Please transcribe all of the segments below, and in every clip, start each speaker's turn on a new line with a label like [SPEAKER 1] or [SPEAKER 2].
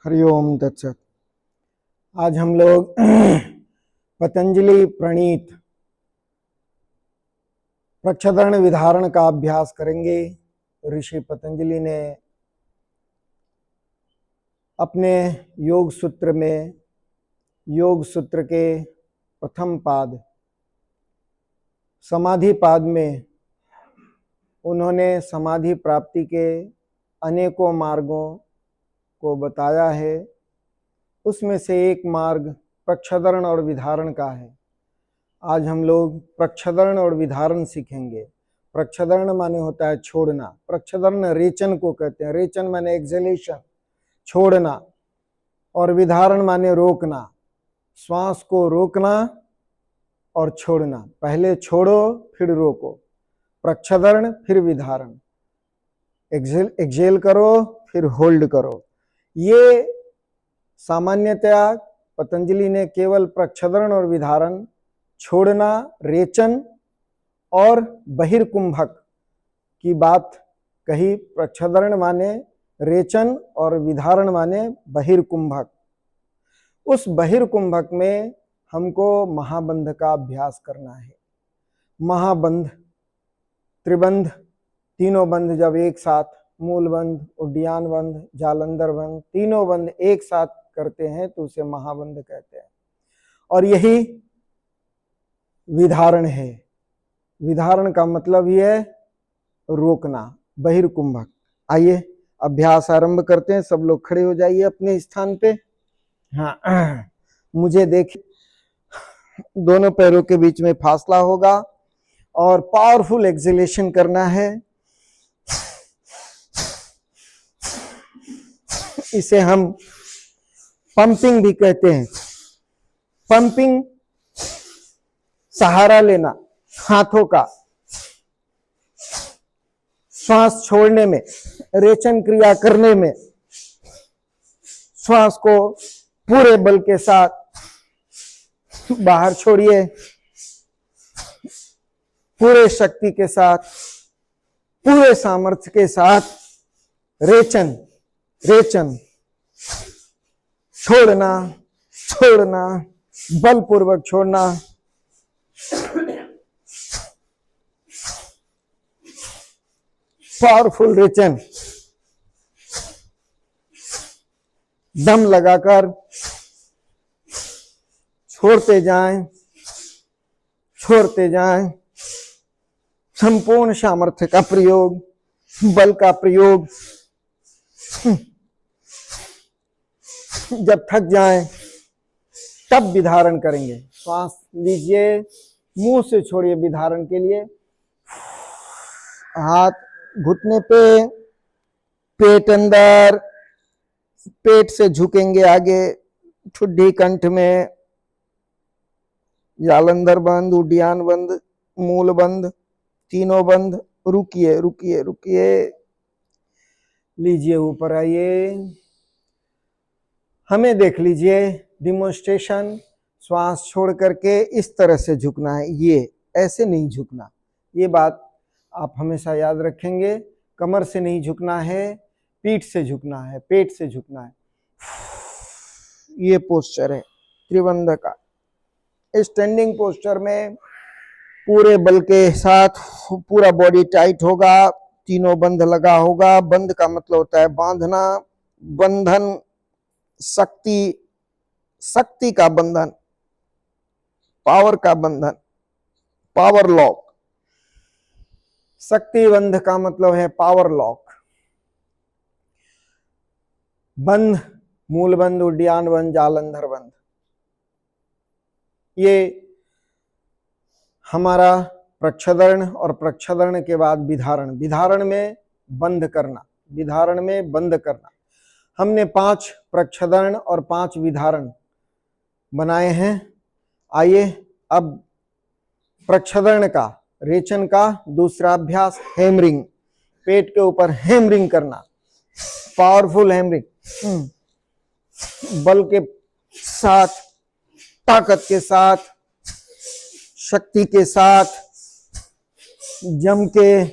[SPEAKER 1] हरिओम तत्सत। आज हम लोग पतंजलि प्रणीत प्रच्छदन विधारण का अभ्यास करेंगे। ऋषि पतंजलि ने अपने योग सूत्र में योग सूत्र के प्रथम पाद समाधि पाद में उन्होंने समाधि प्राप्ति के अनेकों मार्गों को बताया है। उसमें से एक मार्ग प्रच्छदन और विधारण का है। आज हम लोग प्रच्छदन और विधारण सीखेंगे। प्रच्छदन माने होता है छोड़ना। प्रच्छदन रेचन को कहते हैं। रेचन माने एक्सहेलेशन, छोड़ना, और विधारण माने रोकना, श्वास को रोकना और छोड़ना। पहले छोड़ो फिर रोको। प्रच्छदन फिर विधारण। एक्सहेल करो फिर होल्ड करो। ये सामान्यतया पतंजलि ने केवल प्रच्छदन और विधारण, छोड़ना, रेचन और बहिर्कुंभक की बात कही। प्रच्छदन माने रेचन और विधारण माने बहिर्कुंभक। उस बहिर्कुंभक में हमको महाबंध का अभ्यास करना है। महाबंध, त्रिबंध, तीनों बंध जब एक साथ, मूल बंध, उड्डयन बंध, जालंधर बंध, तीनों बंध एक साथ करते हैं तो उसे महाबंध कहते हैं। और यही विधारण है। विधारण का मतलब ही है रोकना, बहिर्कुंभक। आइए अभ्यास आरंभ करते हैं। सब लोग खड़े हो जाइए अपने स्थान पे। हाँ, मुझे देखिए, दोनों पैरों के बीच में फासला होगा और पावरफुल एक्सहेलेशन करना है। इसे हम पंपिंग भी कहते हैं। पंपिंग सहारा लेना हाथों का, श्वास छोड़ने में, रेचन क्रिया करने में, श्वास को पूरे बल के साथ बाहर छोड़िए, पूरे शक्ति के साथ, पूरे सामर्थ्य के साथ रेचन रेचन, छोड़ना छोड़ना, बलपूर्वक छोड़ना। पावरफुल रेचन, दम लगाकर छोड़ते जाएं, छोड़ते जाएं। संपूर्ण सामर्थ्य का प्रयोग, बल का प्रयोग। जब थक जाएं तब विधारण करेंगे। श्वास लीजिए, मुंह से छोड़िए विधारण के लिए। हाथ घुटने पे, पेट अंदर, पेट से झुकेंगे आगे, ठुड्डी कंठ में, जालंधर बंद, उड्डयन बंद, मूल बंद, तीनों बंद। रुकिए रुकिए रुकिए, लीजिए ऊपर आइए। हमें देख लीजिए डिमोन्स्ट्रेशन। श्वास छोड़ करके इस तरह से झुकना है, ये ऐसे नहीं झुकना। ये बात आप हमेशा याद रखेंगे। कमर से नहीं झुकना है, पीठ से झुकना है, पेट से झुकना है। ये पोस्चर है त्रिबंध का। स्टैंडिंग पोस्चर में पूरे बल के साथ पूरा बॉडी टाइट होगा, तीनों बंध लगा होगा। बंध का मतलब होता है बांधना, बंधन, शक्ति, शक्ति का बंधन, पावर का बंधन, पावर लॉक। शक्ति बंध का मतलब है पावर लॉक। बंध, मूल बंध, उड्डयन बंध, जालंधर बंध, ये हमारा प्रच्छदन। और प्रच्छदन के बाद विधारण। विधारण में बंद करना, विधारण में बंद करना। हमने 5 प्रच्छदन और 5 विधारण बनाए हैं। आइए अब प्रच्छदन का, रेचन का दूसरा अभ्यास, हैमरिंग। पेट के ऊपर हैमरिंग करना, पावरफुल हैमरिंग, बल के साथ, ताकत के साथ, शक्ति के साथ, जम के।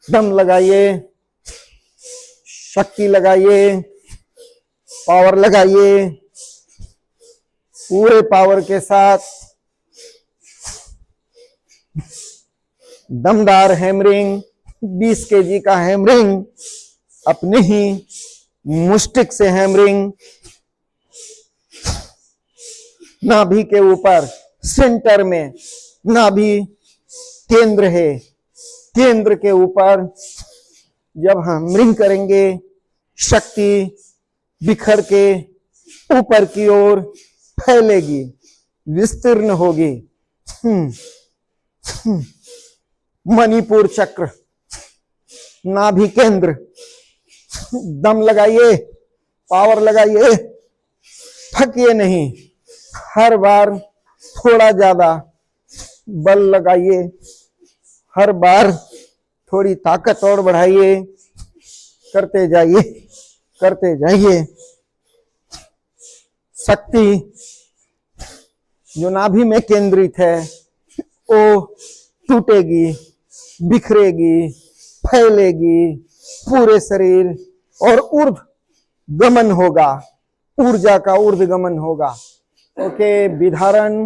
[SPEAKER 1] दम लगाइए, शक्ति लगाइए, पावर लगाइए, पूरे पावर के साथ दमदार हैमरिंग, 20 केजी का हैमरिंग, अपने ही मुष्टिक से हैमरिंग, नाभि के ऊपर सेंटर में, नाभि केंद्र है, केंद्र के ऊपर जब हैमरिंग करेंगे शक्ति बिखर के ऊपर की ओर फैलेगी, विस्तीर्ण होगी। मणिपुर चक्र, नाभि केंद्र, दम लगाइए, पावर लगाइए, थकिए नहीं, हर बार थोड़ा ज्यादा बल लगाइए, हर बार थोड़ी ताकत और बढ़ाइए, करते जाइए, करते जाइए। शक्ति जो नाभि में केंद्रित है वो टूटेगी, बिखरेगी, फैलेगी पूरे शरीर और ऊर्ध गमन होगा, ऊर्जा का ऊर्ध गमन होगा। ओके, विधारण,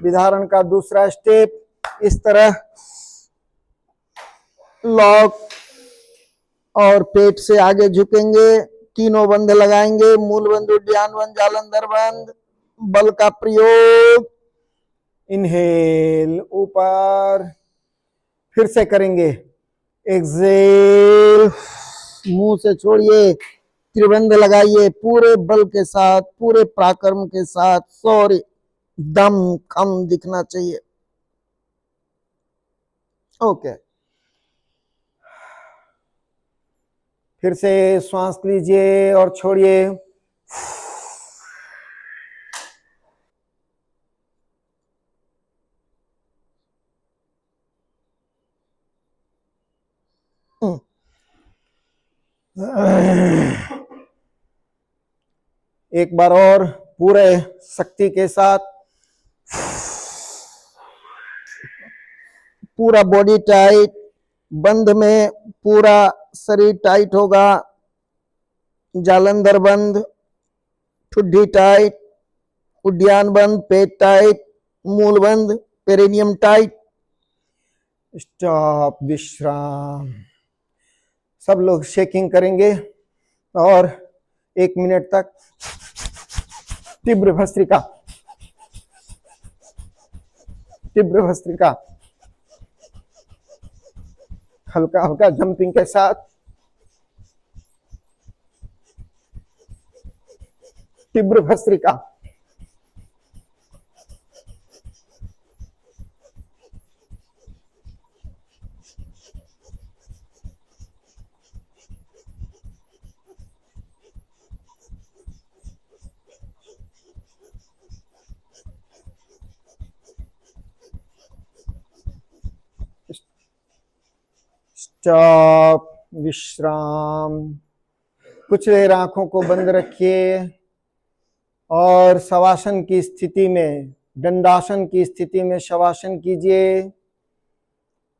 [SPEAKER 1] विधारण का दूसरा स्टेप, इस तरह लॉक और पेट से आगे झुकेंगे, तीनों बंध लगाएंगे, मूल बंध, उद्यान बंध, जालंधर बंध, बल का प्रयोग, इनहेल ऊपर, फिर से करेंगे एक्सेल, मुंह से छोड़िए, त्रिबंध लगाइए पूरे बल के साथ, पूरे पराक्रम के साथ, सॉरी दम कम दिखना चाहिए। ओके, फिर से श्वास लीजिए और छोड़िए। एक बार और पूरे शक्ति के साथ, पूरा बॉडी टाइट, बंध में पूरा शरीर टाइट होगा, जालंधर बंद, ठुड्डी टाइट, उद्यान बंद, पेट टाइट, मूल बंद, पेरिनियम टाइट, स्टॉप, विश्राम। सब लोग शेकिंग करेंगे और 1 मिनट तक तीव्र भस्त्रिका, तीव्र भस्त्रिका, हल्का हल्का जंपिंग के साथ तीव्र भस्त्रिका। स्टॉप, विश्राम। कुछ देर आंखों को बंद रखिए और शवासन की स्थिति में, दंडासन की स्थिति में शवासन कीजिए।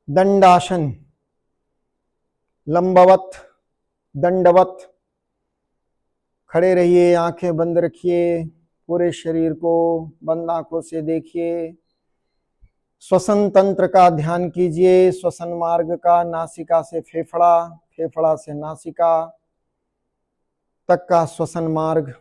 [SPEAKER 1] दंडासन, लंबवत, दंडवत खड़े रहिए, आंखें बंद रखिए, पूरे शरीर को बंद आंखों से देखिए। श्वसन तंत्र का ध्यान कीजिए, श्वसन मार्ग का, नासिका से फेफड़ा, फेफड़ा से नासिका तक का श्वसन मार्ग।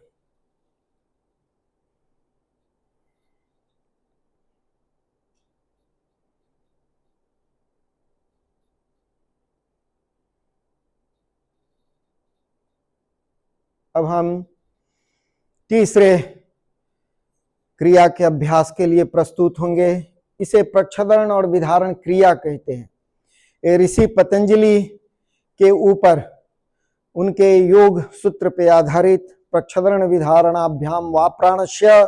[SPEAKER 1] अब हम तीसरे क्रिया के अभ्यास के लिए प्रस्तुत होंगे। इसे प्रच्छदन और विधारण क्रिया कहते हैं। ये ऋषि पतंजलि के ऊपर उनके योग सूत्र पे आधारित प्रच्छदन विधारणाभ्याम वा प्राणस्य,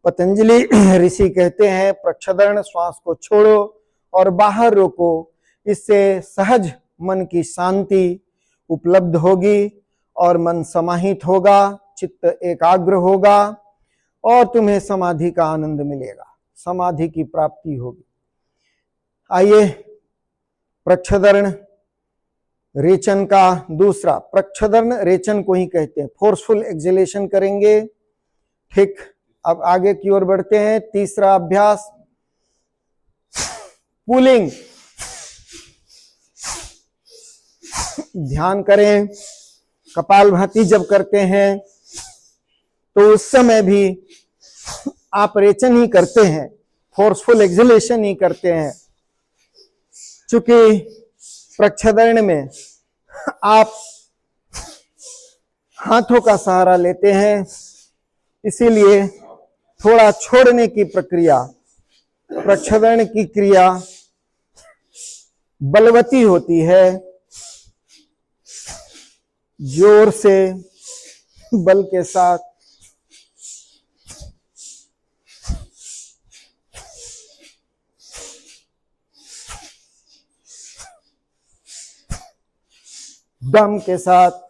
[SPEAKER 1] पतंजलि ऋषि कहते हैं प्रच्छदन श्वास को छोड़ो और बाहर रोको, इससे सहज मन की शांति उपलब्ध होगी और मन समाहित होगा, चित्त एकाग्र होगा और तुम्हें समाधि का आनंद मिलेगा, समाधि की प्राप्ति होगी। आइए प्रच्छदन रेचन का दूसरा प्रक्षदन रेचन को ही कहते हैं। फोर्सफुल एक्सहेलेशन करेंगे। ठीक, अब आगे की ओर बढ़ते हैं। तीसरा अभ्यास पुलिंग। ध्यान करें, कपालभाति जब करते हैं तो उस समय भी आप रेचन ही करते हैं, फोर्सफुल एक्सहेलेशन ही करते हैं। चूंकि प्रक्षदन में आप हाथों का सहारा लेते हैं, इसीलिए थोड़ा छोड़ने की प्रक्रिया, प्रक्षदन की क्रिया बलवती होती है, जोर से बल के साथ दम के साथ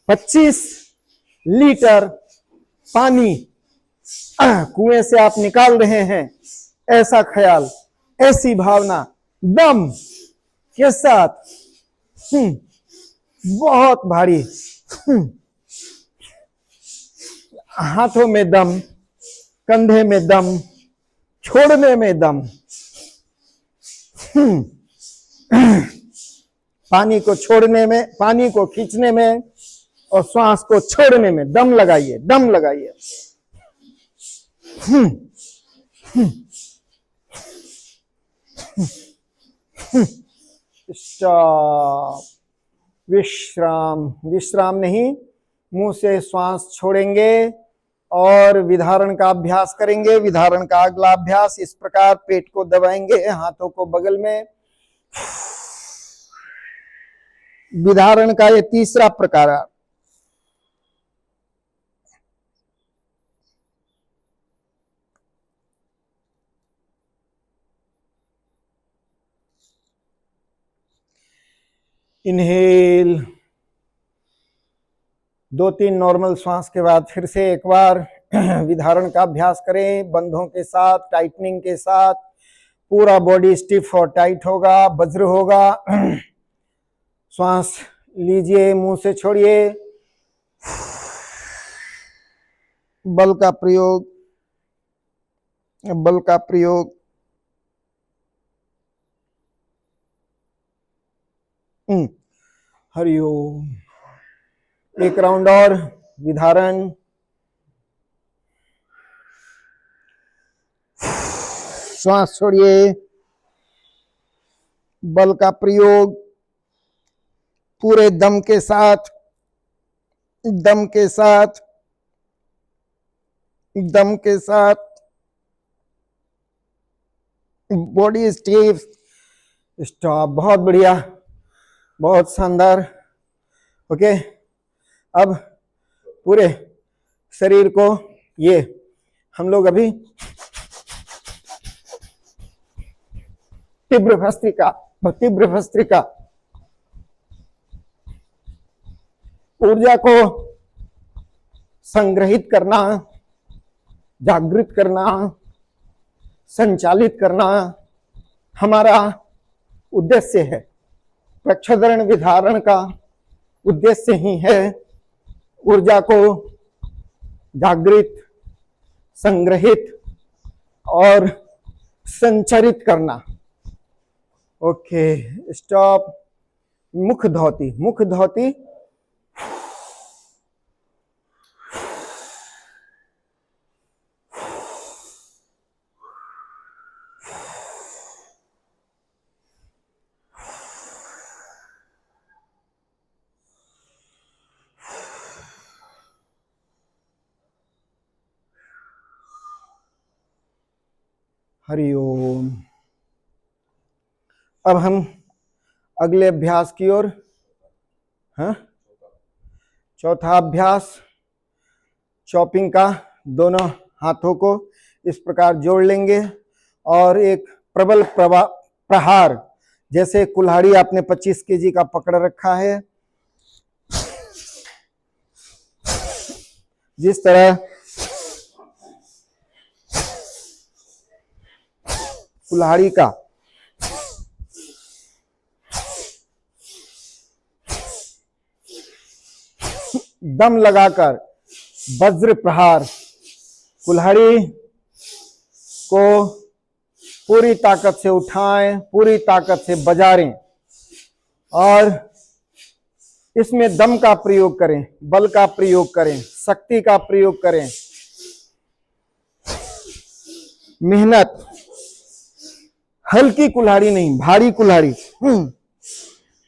[SPEAKER 1] पच्चीस लीटर पानी कुएं से आप निकाल रहे हैं, ऐसा ख्याल, ऐसी भावना दम के साथ बहुत भारी, हाथों में दम, कंधे में दम, छोड़ने में दम। पानी को छोड़ने में, पानी को खींचने में और श्वास को छोड़ने में दम लगाइए, दम लगाइए। स्टॉप, विश्राम। विश्राम नहीं, मुंह से श्वास छोड़ेंगे और विधारण का अभ्यास करेंगे। विधारण का अगला अभ्यास इस प्रकार, पेट को दबाएंगे, हाथों को बगल में। विधारण का ये तीसरा प्रकार है। इनहेल, 2-3 नॉर्मल श्वास के बाद फिर से एक बार विधारण का अभ्यास करें, बंधों के साथ, टाइटनिंग के साथ। पूरा बॉडी स्टिफ और टाइट होगा, वज्र होगा। श्वास लीजिए, मुंह से छोड़िए, बल का प्रयोग, बल का प्रयोग। हरिओम। एक राउंड और, विधारण। श्वास छोड़िए, बल का प्रयोग पूरे दम के साथ, दम के साथ, दम के साथ, बॉडी स्टिफ। स्टॉप, बहुत बढ़िया, बहुत शानदार। ओके, अब पूरे शरीर को, ये हम लोग अभी तीव्र भस्त्रिका, तीव्र भस्त्रिका, ऊर्जा को संग्रहित करना, जागृत करना, संचालित करना हमारा उद्देश्य है। प्रक्षदन विधारण का उद्देश्य ही है ऊर्जा को जागृत, संग्रहित और संचरित करना। Okay, stop. मुख धौती, मुख धौती। हरिओम। अब हम अगले अभ्यास की ओर, हाँ, चौथा अभ्यास चॉपिंग का, दोनों हाथों को इस प्रकार जोड़ लेंगे और एक प्रबल प्रहार, जैसे कुल्हाड़ी आपने 25 केजी का पकड़ रखा है, जिस तरह कुल्हाड़ी का दम लगाकर वज्र प्रहार, कुल्हाड़ी को पूरी ताकत से उठाएं, पूरी ताकत से बजारें और इसमें दम का प्रयोग करें, बल का प्रयोग करें, शक्ति का प्रयोग करें। मेहनत, हल्की कुल्हाड़ी नहीं, भारी कुल्हाड़ी।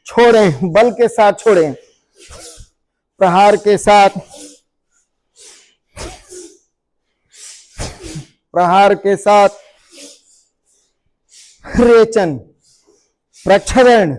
[SPEAKER 1] छोड़ें, बल के साथ छोड़ें, प्रहार के साथ, प्रहार के साथ रेचन, प्रक्षरण,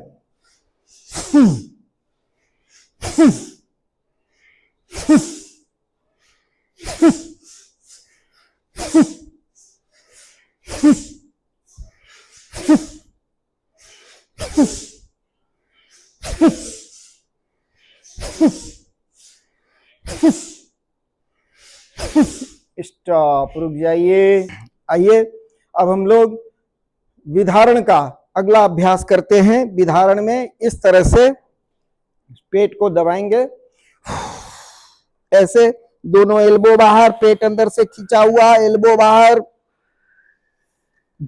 [SPEAKER 1] स्टॉप, रुक जाइए। आइए अब हम लोग विधारण का अगला अभ्यास करते हैं। विधारण में इस तरह से पेट को दबाएंगे, ऐसे दोनों एल्बो बाहर, पेट अंदर से खींचा हुआ, एल्बो बाहर,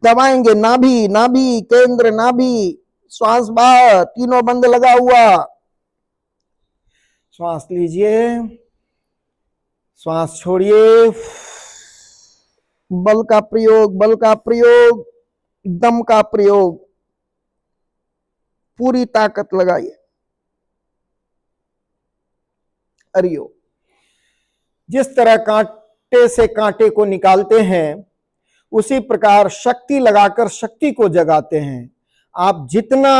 [SPEAKER 1] दबाएंगे, नाभि, नाभि केंद्र, नाभि, श्वास बाहर, तीनों बंद लगा हुआ, श्वास लीजिए, श्वास छोड़िए, बल का प्रयोग, बल का प्रयोग, दम का प्रयोग, पूरी ताकत लगाइए। हरिओम। जिस तरह कांटे से कांटे को निकालते हैं, उसी प्रकार शक्ति लगाकर शक्ति को जगाते हैं। आप जितना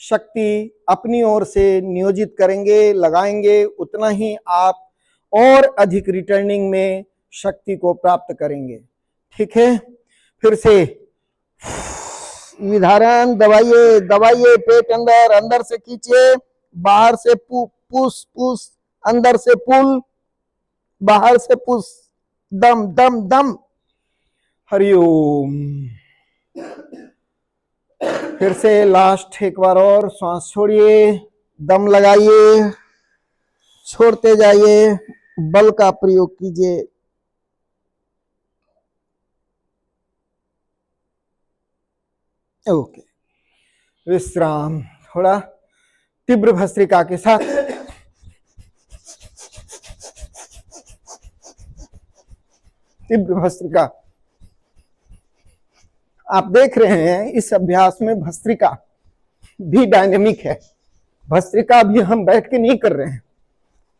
[SPEAKER 1] शक्ति अपनी ओर से नियोजित करेंगे, लगाएंगे, उतना ही आप और अधिक रिटर्निंग में शक्ति को प्राप्त करेंगे। ठीक है, फिर से विधारण, दबाइए, दबाइए, पेट अंदर, अंदर से खींचिए, बाहर से पुश, पुश, अंदर से पुल, बाहर से पुश, दम, दम, दम। हरिओम। फिर से लास्ट एक बार और, श्वास छोड़िए, दम लगाइए, छोड़ते जाइए, बल का प्रयोग कीजिए। ओके, विश्राम। थोड़ा तीव्र भस्त्रिका के साथ तीव्र भस्त्रिका। आप देख रहे हैं इस अभ्यास में भस्त्रिका भी डायनेमिक है। भस्त्रिका भी हम बैठ के नहीं कर रहे हैं,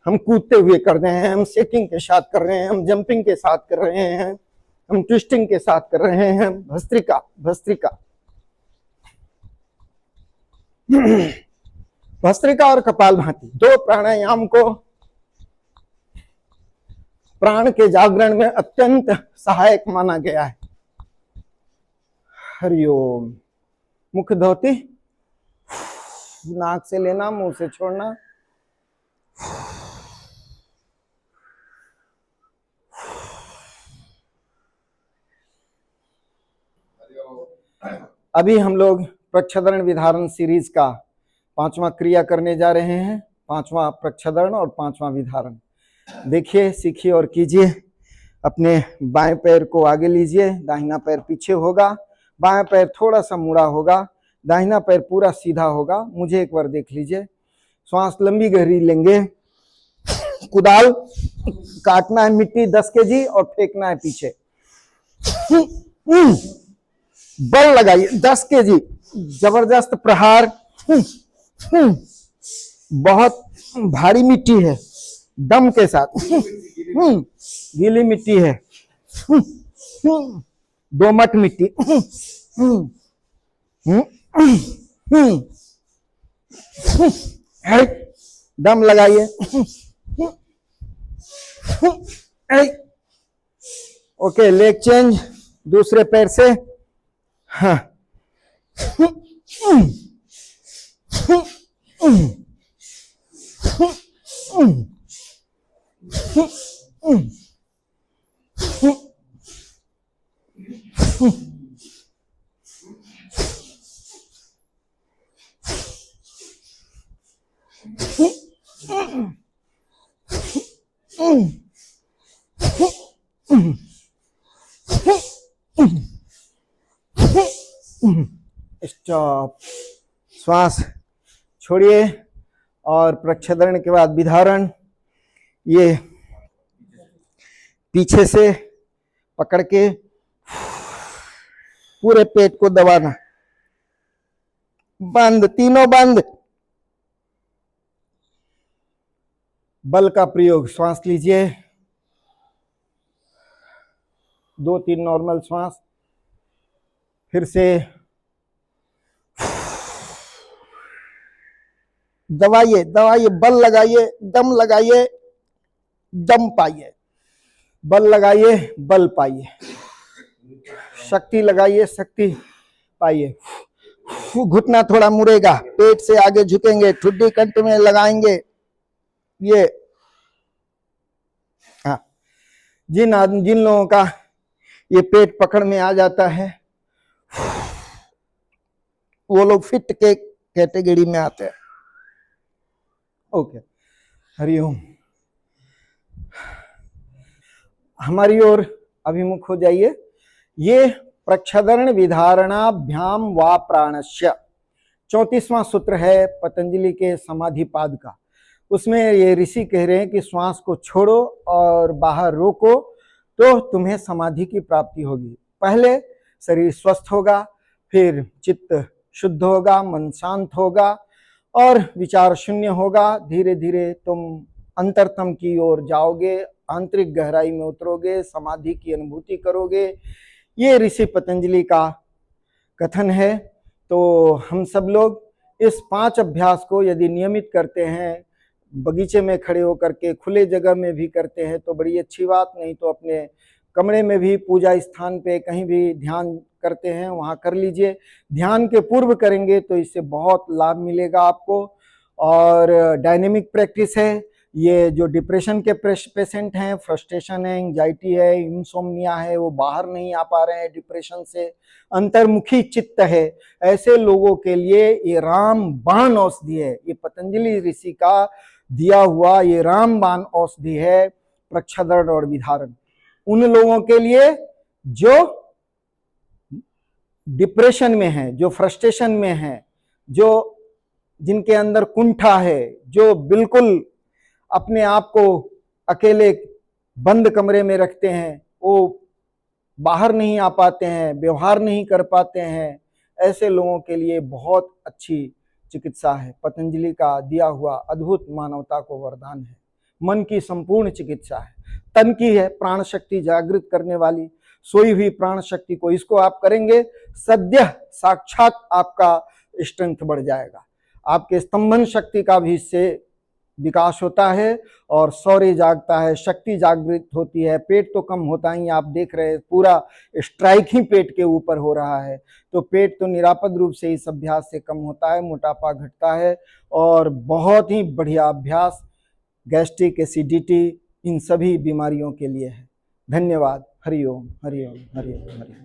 [SPEAKER 1] हम कूदते हुए कर रहे हैं, हम शेकिंग के साथ कर रहे हैं, हम जंपिंग के साथ कर रहे हैं, हम ट्विस्टिंग के साथ कर रहे हैं। भस्त्रिका, भस्त्रिका। भस्त्रिका और कपालभाति दो प्राणायाम को प्राण के जागरण में अत्यंत सहायक माना गया है। हरिओम। मुख धोती, नाक से लेना, मुंह से छोड़ना। अभी हम लोग प्रच्छदरण विधारण सीरीज का 5वां क्रिया करने जा रहे हैं। 5वां प्रच्छदरण और 5वां विधारण। देखिए, सीखिए और कीजिए। अपने बाएं पैर को आगे लीजिए, दाहिना पैर पीछे होगा, बाएं पैर थोड़ा सा मुड़ा होगा, दाहिना पैर पूरा सीधा होगा। मुझे एक बार देख लीजिए। श्वास लंबी गहरी लेंगे। कुदाल काटना है मिट्टी 10 केजी और फेंकना है पीछे। बल लगाइए, 10 केजी, जबरदस्त प्रहार। बहुत भारी मिट्टी है, दम के साथ। गीली मिट्टी है, दोमट मिट्टी। दम लगाइए। ओके, लेग चेंज दूसरे पैर से। हाँ, स्टॉप। श्वास छोड़िए और प्रक्षेपण के बाद विधारण। ये पीछे से पकड़ के पूरे पेट को दबाना, बंद, तीनों बंद। बल का प्रयोग। श्वास लीजिए, 2-3 नॉर्मल श्वास। फिर से दबाइए, दबाइए, बल लगाइए, दम लगाइए, दम पाइए, बल लगाइए, बल पाइए, शक्ति लगाइए, शक्ति पाइए। घुटना थोड़ा मुड़ेगा, पेट से आगे झुकेंगे, ठुड्डी कंठ में लगाएंगे। ये हाँ, जिन लोगों का ये पेट पकड़ में आ जाता है वो लोग फिट के कैटेगरी में आते हैं। ओके, हरिओम। हमारी ओर अभिमुख हो जाइए। ये प्रक्षेपण विधारणाभ्याम वा प्राणस्य 34वां सूत्र है पतंजलि के समाधिपाद का। उसमें ये ऋषि कह रहे हैं कि श्वास को छोड़ो और बाहर रोको तो तुम्हें समाधि की प्राप्ति होगी। पहले शरीर स्वस्थ होगा, फिर चित्त शुद्ध होगा, मन शांत होगा और विचार शून्य होगा। धीरे धीरे तुम अंतरतम की ओर जाओगे, आंतरिक गहराई में उतरोगे, समाधि की अनुभूति करोगे। ये ऋषि पतंजलि का कथन है। तो हम सब लोग इस 5 अभ्यास को यदि नियमित करते हैं, बगीचे में खड़े होकर के, खुले जगह में भी करते हैं तो बड़ी अच्छी बात। नहीं तो अपने कमरे में भी, पूजा स्थान पे कहीं भी ध्यान करते हैं वहाँ कर लीजिए। ध्यान के पूर्व करेंगे तो इससे बहुत लाभ मिलेगा आपको। और डायनेमिक प्रैक्टिस है। ये जो डिप्रेशन के पेशेंट हैं, फ्रस्ट्रेशन है, एंजाइटी है, इंसोम्निया है, वो बाहर नहीं आ पा रहे हैं डिप्रेशन से, अंतर्मुखी चित्त है, ऐसे लोगों के लिए ये रामबाण औषधि है। ये पतंजलि ऋषि का दिया हुआ ये रामबाण औषधि है, प्रक्षेपण और विधारण। उन लोगों के लिए जो डिप्रेशन में है, जो फ्रस्ट्रेशन में है, जो जिनके अंदर कुंठा है, जो बिल्कुल अपने आप को अकेले बंद कमरे में रखते हैं, वो बाहर नहीं आ पाते हैं, व्यवहार नहीं कर पाते हैं, ऐसे लोगों के लिए बहुत अच्छी चिकित्सा है। पतंजलि का दिया हुआ अद्भुत मानवता को वरदान है। मन की संपूर्ण चिकित्सा है। तन की है प्राण शक्ति जागृत करने वाली, सोई हुई प्राण शक्ति को, इसको आप करेंगे सद्य साक्षात आपका स्ट्रेंथ बढ़ जाएगा। आपके स्तंभन शक्ति का भी इससे विकास होता है और शौर्य जागता है, शक्ति जागृत होती है। पेट तो कम होता ही, आप देख रहे हैं पूरा स्ट्राइक ही पेट के ऊपर हो रहा है। तो पेट तो निरापद रूप से इस अभ्यास से कम होता है, मोटापा घटता है और बहुत ही बढ़िया अभ्यास गैस्ट्रिक एसिडिटी इन सभी बीमारियों के लिए है। धन्यवाद। हरिओम हरिओम हरिओम हरिओम।